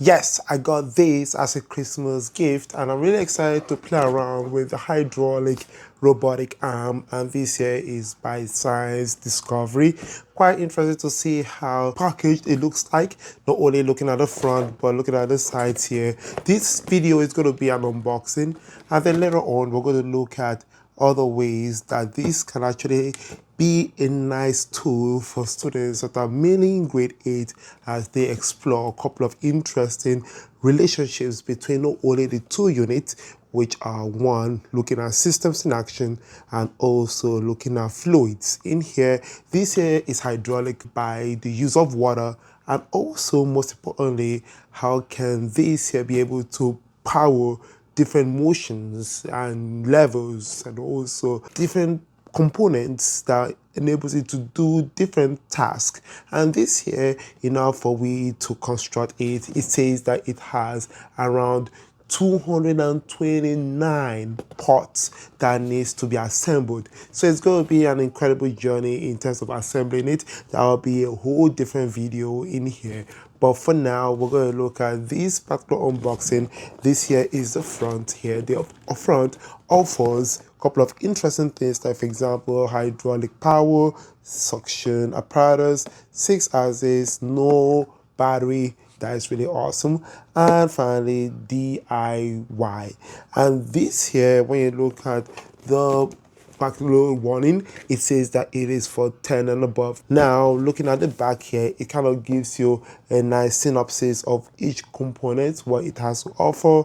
Yes, I got this as a Christmas gift, and I'm really excited to play around with the hydraulic robotic arm. And this here is by Science Discovery. Quite interested to see how packaged it looks like, not only looking at the front but looking at the sides here. This video is going to be an unboxing, and then later on we're going to look at other ways that this can actually be a nice tool for students that are mainly in grade 8 as they explore a couple of interesting relationships between not only the two units, which are one looking at systems in action and also looking at fluids. In here, this here is hydraulic by the use of water, and also most importantly, how can this here be able to power different motions and levels and also different components that enables it to do different tasks. And this here, enough for we to construct it, it says that it has around 229 parts that needs to be assembled. So it's going to be an incredible journey in terms of assembling it. That will be a whole different video in here. But for now, we're going to look at this particular unboxing. This here is the front here. The front offers a couple of interesting things, like for example, hydraulic power, suction apparatus, 6 axis, no battery. That is really awesome. And finally, DIY. And this here, when you look at the particular warning, it says that it is for 10 and above. Now, looking at the back here, it kind of gives you a nice synopsis of each component, what it has to offer,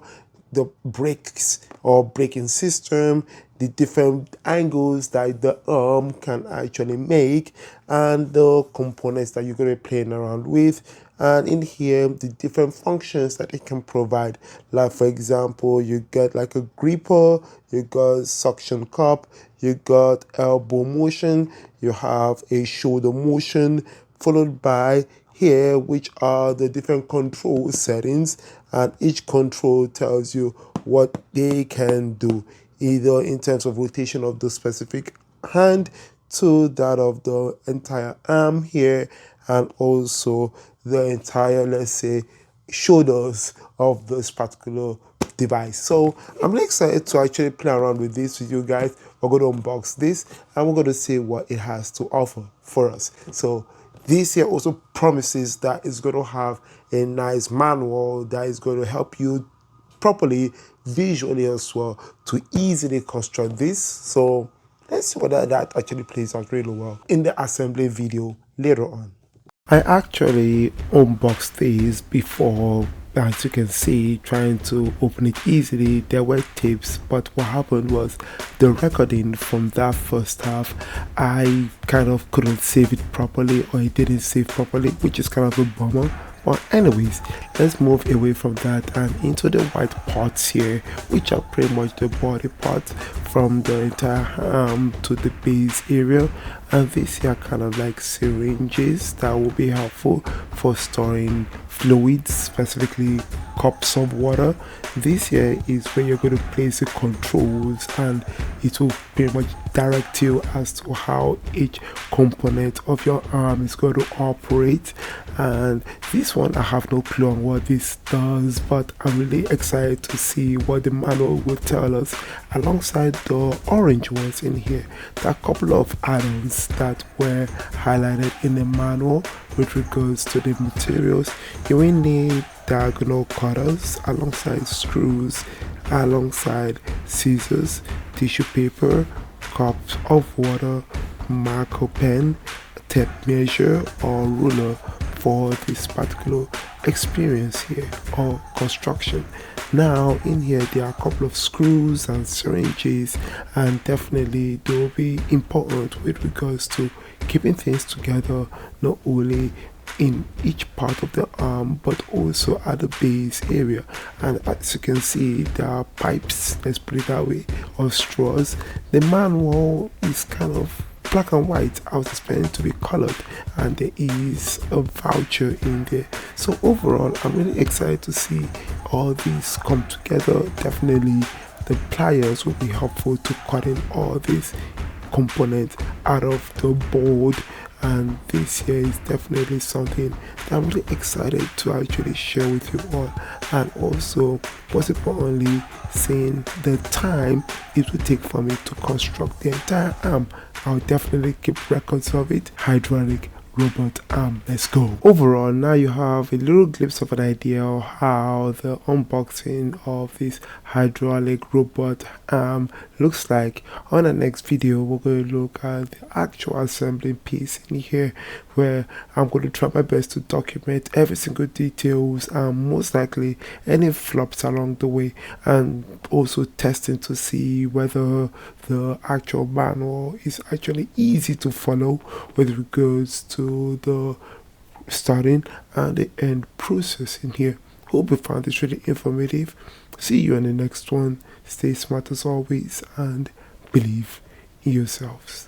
the brakes or braking system, the different angles that the arm can actually make, and the components that you're going to be playing around with. And in here, the different functions that it can provide, like for example, you get like a gripper, you got suction cup, you got elbow motion, you have a shoulder motion, followed by here, which are the different control settings, and each control tells you what they can do, either in terms of rotation of the specific hand to that of the entire arm here, and also the entire, let's say, shoulders of this particular device. So I'm really excited to actually play around with this with you guys. We're going to unbox this and we're going to see what it has to offer for us. So this here also promises that it's going to have a nice manual that is going to help you properly visually as well to easily construct this. So let's see whether that actually plays out really well in the assembly video later on. I actually unboxed these before, as you can see, trying to open it easily. There were tips, but what happened was the recording from that first half, I kind of couldn't save it properly, or it didn't save properly, which is kind of a bummer. But anyways, let's move away from that and into the white parts here, which are pretty much the body parts from the entire arm to the base area. And these are kind of like syringes that will be helpful for storing fluids, specifically cups of water. This here is where you're going to place the controls, and it will pretty much direct you as to how each component of your arm is going to operate. And this one, I have no clue on what this does, but I'm really excited to see what the manual will tell us. Alongside the orange ones in here, there are a couple of add-ons that were highlighted in the manual with regards to the materials. You will need diagonal cutters alongside screws, alongside scissors, tissue paper, cups of water, marker pen, tape measure or ruler for this particular experience here or construction. Now in here there are a couple of screws and syringes, and definitely they will be important with regards to keeping things together, not only in each part of the arm but also at the base area. And as you can see, there are pipes, let's put it that way, or straws. The manual is kind of black and white. I was expecting to be colored, and there is a voucher in there. So overall, I'm really excited to see all these come together. Definitely the pliers will be helpful to cutting all these components out of the board, and this here is definitely something that I'm really excited to actually share with you all, and also most importantly seeing the time it will take for me to construct the entire arm. I'll definitely keep records of it. Hydraulic robot arm. Let's go. Overall, now you have a little glimpse of an idea of how the unboxing of this hydraulic robot arm looks like. On the next video, we're going to look at the actual assembling piece in here, where I'm going to try my best to document every single details and most likely any flops along the way, and also testing to see whether the actual manual is actually easy to follow with regards to the starting and the end process in here. Hope you found this really informative. See you in the next one. Stay smart as always and believe in yourselves.